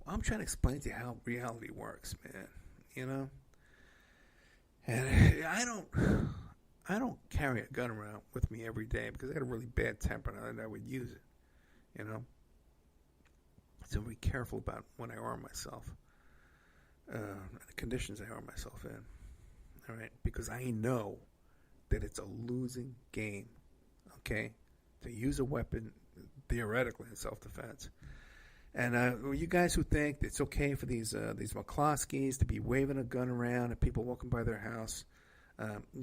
I'm trying to explain to you how reality works, man. And I don't carry a gun around with me every day because I got a really bad temper and I would use it, So be careful about when I arm myself, the conditions I arm myself in, all right? Because I know that it's a losing game, okay, to use a weapon theoretically in self-defense. And you guys who think it's okay for these McCloskeys to be waving a gun around and people walking by their house,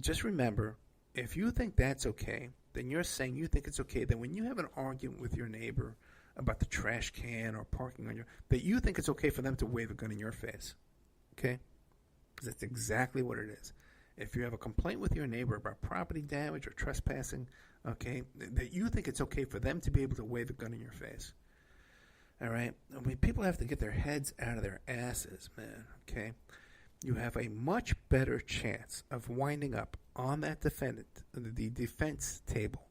just remember, if you think that's okay, then you're saying you think it's okay. Then when you have an argument with your neighbor about the trash can or parking on that you think it's okay for them to wave a gun in your face, okay? Because that's exactly what it is. If you have a complaint with your neighbor about property damage or trespassing, okay, that you think it's okay for them to be able to wave a gun in your face. All right? I mean, people have to get their heads out of their asses, man, okay? You have a much better chance of winding up on that defendant, the defense table,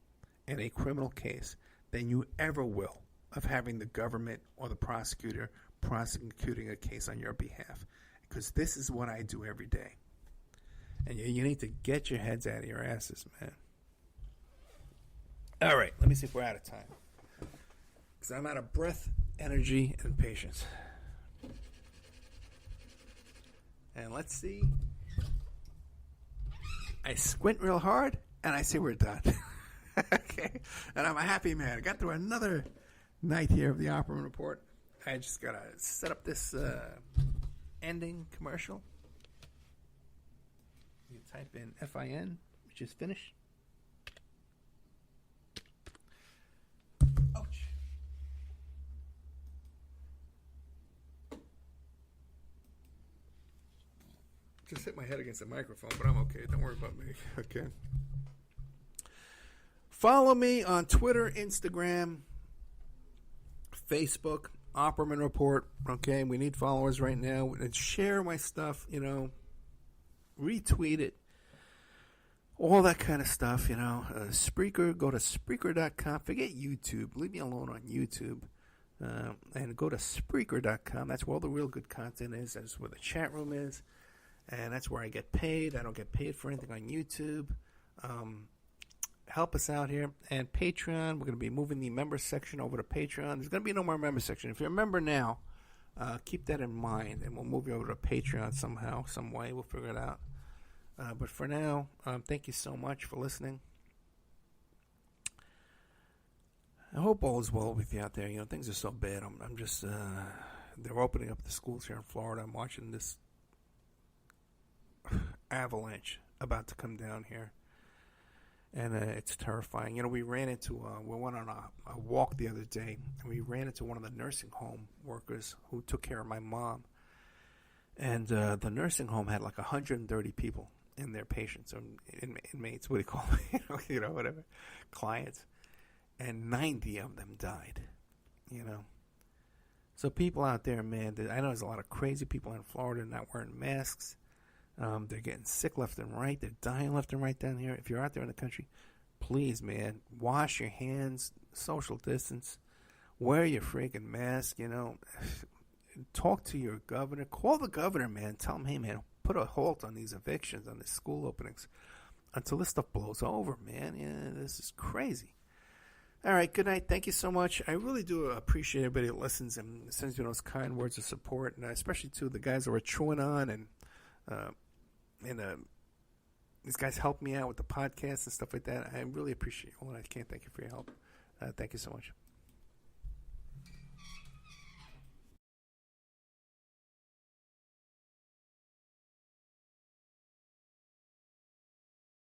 in a criminal case than you ever will of having the government or the prosecutor prosecuting a case on your behalf. Because this is what I do every day. And you need to get your heads out of your asses, man. All right, let me see if we're out of time. Because I'm out of breath, energy, and patience. And let's see. I squint real hard, and I see we're done. Okay? And I'm a happy man. I got through another night here of the Opperman Report. I just got to set up this ending commercial. You type in FIN, which is finish. Ouch. Just hit my head against the microphone, but I'm okay. Don't worry about me. Okay. Follow me on Twitter, Instagram, Facebook, Opperman Report. Okay, we need followers right now. And share my stuff, retweet it, all that kind of stuff, Spreaker, go to Spreaker.com. Forget YouTube. Leave me alone on YouTube. And go to Spreaker.com. That's where all the real good content is. That's where the chat room is. And that's where I get paid. I don't get paid for anything on YouTube. Help us out here. And Patreon, we're going to be moving the member section over to Patreon. There's going to be no more member section. If you're a member now, keep that in mind. And we'll move you over to Patreon somehow, some way. We'll figure it out. But for now, thank you so much for listening. I hope all is well with you out there. Things are so bad. I'm just, they're opening up the schools here in Florida. I'm watching this avalanche about to come down here, and it's terrifying. We went on a walk the other day, and we ran into one of the nursing home workers who took care of my mom, and the nursing home had like 130 people in their patients, or inmates, what do you call them, whatever, clients, and 90 of them died, So people out there, man, I know there's a lot of crazy people in Florida not wearing masks. They're getting sick left and right. They're dying left and right down here. If you're out there in the country, please, man, wash your hands, social distance, wear your freaking mask, Talk to your governor. Call the governor, man. Tell him, hey, man, put a halt on these evictions, on these school openings until this stuff blows over, man. Yeah, this is crazy. All right, good night. Thank you so much. I really do appreciate everybody that listens and sends you those kind words of support, and especially to the guys that were chewing on and These guys help me out with the podcast and stuff like that. I really appreciate you all, and I can't thank you for your help. Thank you so much.